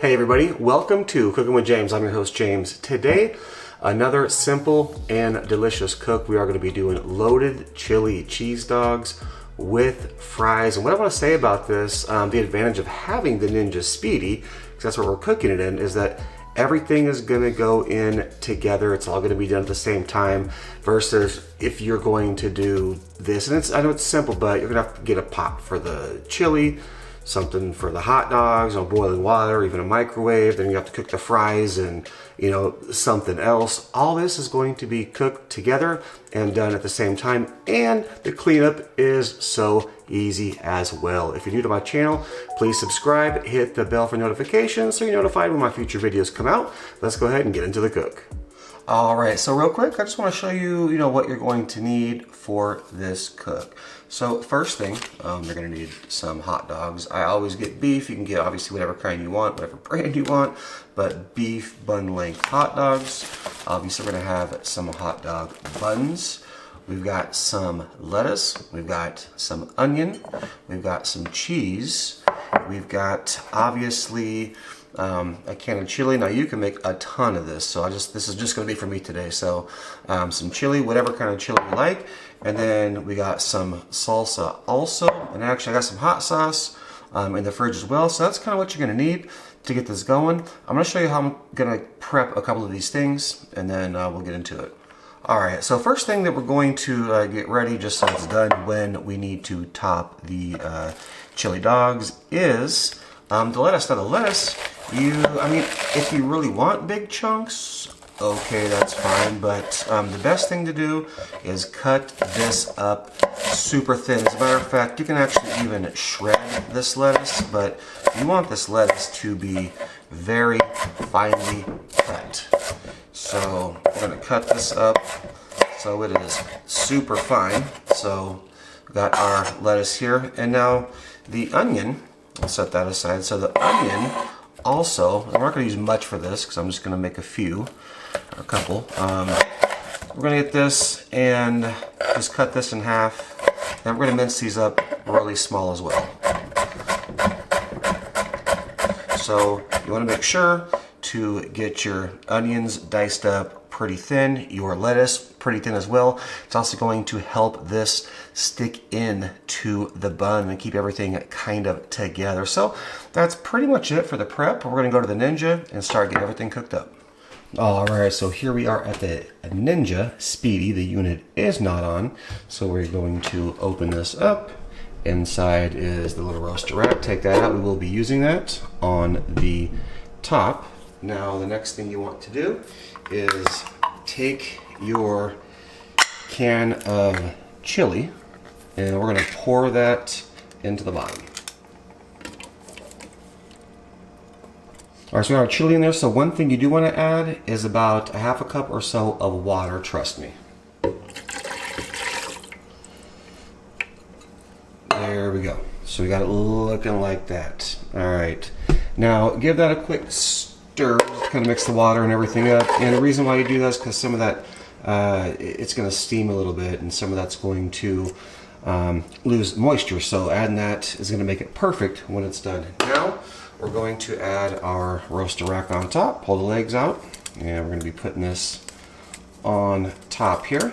Hey everybody, welcome to Cooking with James. I'm your host James. Today, another simple and delicious cook. We are going to be doing loaded chili cheese dogs with fries. And what I want to say about this, the advantage of having the Ninja Speedy, because that's what we're cooking it in, is that everything is going to go in together. It's all going to be done at the same time versus if you're going to do this. And I know it's simple, but you're going to have to get a pot for the chili, something for the hot dogs, boiling water, even a microwave. Then you have to cook the fries and, something else. All this is going to be cooked together and done at the same time. And the cleanup is so easy as well. If you're new to my channel, please subscribe, hit the bell for notifications so you're notified when my future videos come out. Let's go ahead and get into the cook. All right, so real quick, I just want to show you, what you're going to need for this cook. So first thing, you're going to need some hot dogs. I always get beef. You can get obviously whatever kind you want, whatever brand you want, but beef bun length hot dogs. Obviously, we're going to have some hot dog buns. We've got some lettuce. We've got some onion. We've got some cheese. We've got obviously a can of chili. Now you can make a ton of this, so this is just going to be for me today. So some chili, whatever kind of chili you like, and then we got some salsa also, and actually I got some hot sauce in the fridge as well. So that's kind of what you're going to need to get this going. I'm going to show you how I'm going to prep a couple of these things, and then we'll get into it. All right, so first thing that we're going to get ready, just so it's done when we need to top the chili dogs, is the lettuce. Now the lettuce, if you really want big chunks, okay, that's fine. But the best thing to do is cut this up super thin. As a matter of fact, you can actually even shred this lettuce, but you want this lettuce to be very finely cut. So we're going to cut this up so it is super fine. So we got our lettuce here, and now the onion. I'll set that aside. So the onion also, I'm not going to use much for this because I'm just going to make a couple. We're going to get this and just cut this in half. And we're going to mince these up really small as well. So you want to make sure to get your onions diced up pretty thin, your lettuce pretty thin as well. It's also going to help this stick in to the bun and keep everything kind of together. So that's pretty much it for the prep. We're going to go to the Ninja and start getting everything cooked up. All right, so here we are at the Ninja Speedy. The unit is not on, so we're going to open this up. Inside is the little roaster rack. Take that out. We will be using that on the top. Now the next thing you want to do is take your can of chili and we're going to pour that into the bottom. Alright, so we got our chili in there. So one thing you do want to add is about a half a cup or so of water, trust me. There we go. So we got it looking like that. Alright, now give that a quick stir, kind of mix the water and everything up. And the reason why you do that is because some of that, it's going to steam a little bit, and some of that's going to lose moisture. So adding that is going to make it perfect when it's done. Now we're going to add our roaster rack on top. Pull the legs out, and we're going to be putting this on top here.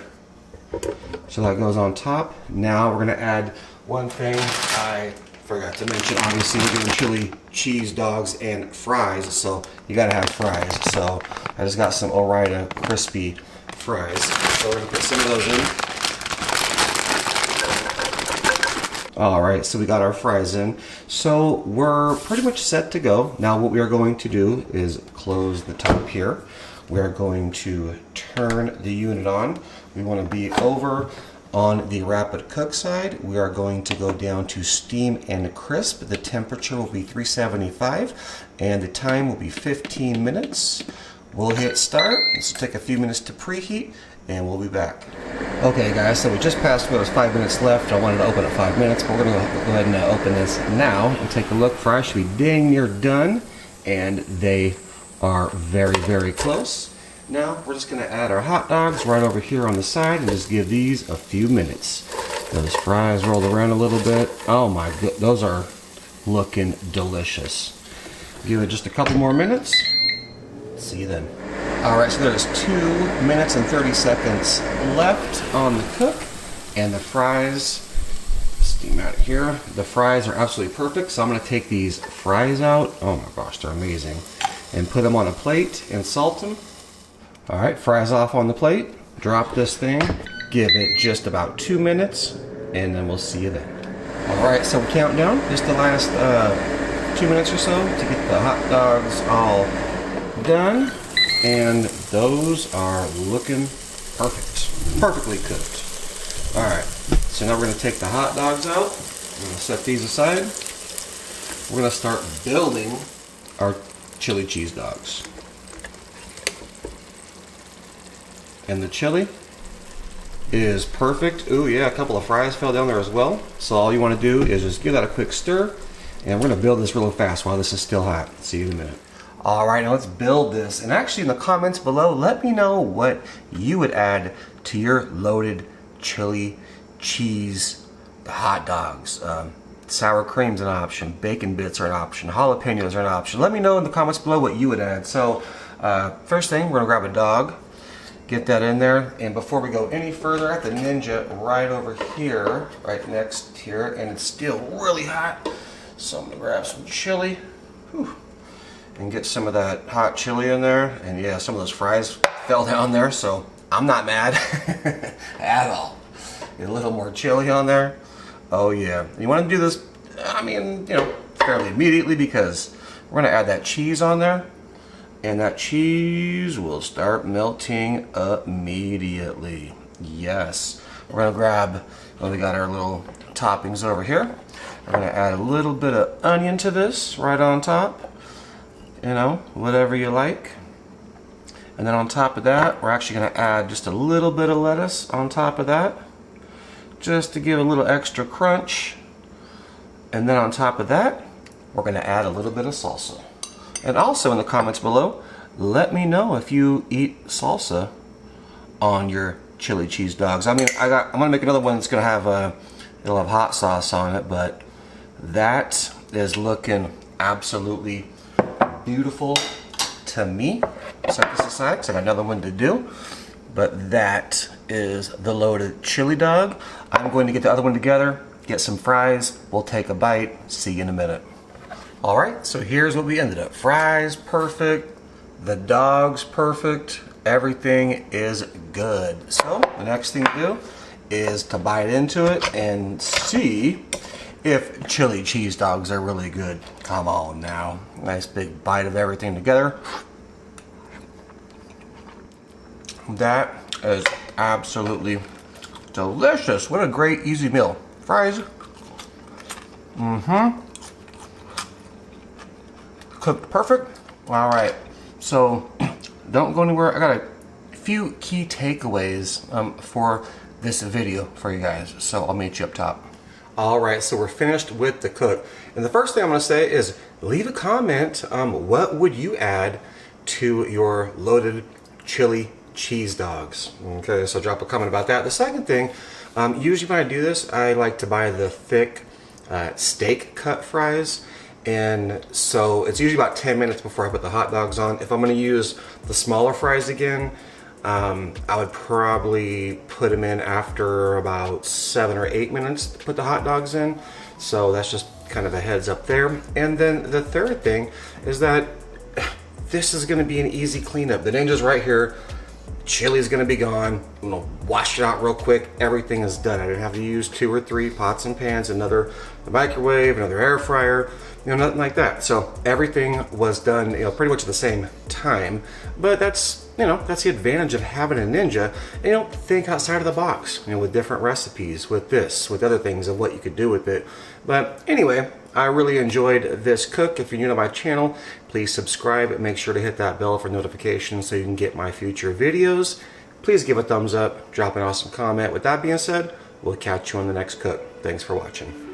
So that goes on top. Now we're going to add one thing I forgot to mention. Obviously we're doing chili cheese dogs and fries, so you gotta have fries. So I just got some Ore-Ida crispy fries, so we're gonna put some of those in. All right, so we got our fries in, so we're pretty much set to go. Now what we are going to do is close the top here. We're going to turn the unit on. We want to be over on the rapid cook side. We are going to go down to steam and crisp. The temperature will be 375 and the time will be 15 minutes. We'll hit start. This will take a few minutes to preheat and we'll be back. Okay guys, so we just passed what was 5 minutes left. I wanted to open at 5 minutes, but we're going to go ahead and open this now and take a look. Fries should be dang near done, and they are very, very close. Now we're just going to add our hot dogs right over here on the side and just give these a few minutes. Those fries rolled around a little bit. Oh my god, those are looking delicious. Give it just a couple more minutes. See you then. Alright, so there's 2 minutes and 30 seconds left on the cook. And the fries, steam out of here. The fries are absolutely perfect, so I'm going to take these fries out. Oh my gosh, they're amazing. And put them on a plate and salt them. Alright, fries off on the plate. Drop this thing. Give it just about 2 minutes, and then we'll see you then. Alright, so we count down just the last 2 minutes or so to get the hot dogs all done. And those are looking perfect. Perfectly cooked. Alright, so now we're going to take the hot dogs out. We're going to set these aside. We're going to start building our chili cheese dogs. And the chili is perfect. Ooh yeah, a couple of fries fell down there as well. So all you want to do is just give that a quick stir. And we're going to build this real fast while this is still hot. See you in a minute. Alright, now let's build this. And actually in the comments below, let me know what you would add to your loaded chili cheese hot dogs. Sour cream's an option, bacon bits are an option, jalapenos are an option. Let me know in the comments below what you would add. So first thing, we're gonna grab a dog, get that in there, and before we go any further, I have the Ninja right over here, right next here, and it's still really hot. So I'm gonna grab some chili. Whew. And get some of that hot chili in there. And yeah, some of those fries fell down there, so I'm not mad at all. Get a little more chili on there. Oh yeah. You want to do this, I mean, you know, fairly immediately, because we're going to add that cheese on there. And that cheese will start melting immediately. Yes. We're going to grab, well, we got our little toppings over here. We're going to add a little bit of onion to this right on top. You know, whatever you like. And then on top of that, we're actually going to add just a little bit of lettuce on top of that, just to give a little extra crunch. And then on top of that, we're going to add a little bit of salsa. And also in the comments below, let me know if you eat salsa on your chili cheese dogs. I mean, I'm going to make another one that's going to have it'll have hot sauce on it, but that is looking absolutely beautiful to me. Set this aside because I got another one to do. But that is the loaded chili dog. I'm going to get the other one together, get some fries, we'll take a bite, see you in a minute. Alright, so here's what we ended up. Fries perfect, the dog's perfect, everything is good. So the next thing to do is to bite into it and see if chili cheese dogs are really good. Come on now. Nice big bite of everything together. That is absolutely delicious. What a great easy meal. Fries. Cooked perfect. Alright. So don't go anywhere. I got a few key takeaways for this video for you guys. So I'll meet you up top. Alright, so we're finished with the cook. And the first thing I'm going to say is leave a comment. What would you add to your loaded chili cheese dogs? Okay, so drop a comment about that. The second thing, usually when I do this, I like to buy the thick steak cut fries. And so it's usually about 10 minutes before I put the hot dogs on. If I'm going to use the smaller fries again, I would probably put them in after about 7 or 8 minutes to put the hot dogs in. So that's just kind of a heads up there. And then the third thing is that this is going to be an easy cleanup. The Ninja's right here. Chili's going to be gone. I'm going to wash it out real quick. Everything is done. I didn't have to use 2 or 3 pots and pans, the microwave, another air fryer, you know, nothing like that. So everything was done, you know, pretty much at the same time. But that's, you know, that's the advantage of having a Ninja. And you don't think outside of the box, you know, with different recipes, with this, with other things of what you could do with it. But anyway, I really enjoyed this cook. If you're new to my channel, please subscribe and make sure to hit that bell for notifications so you can get my future videos. Please give a thumbs up, drop an awesome comment. With that being said, we'll catch you on the next cook. Thanks for watching.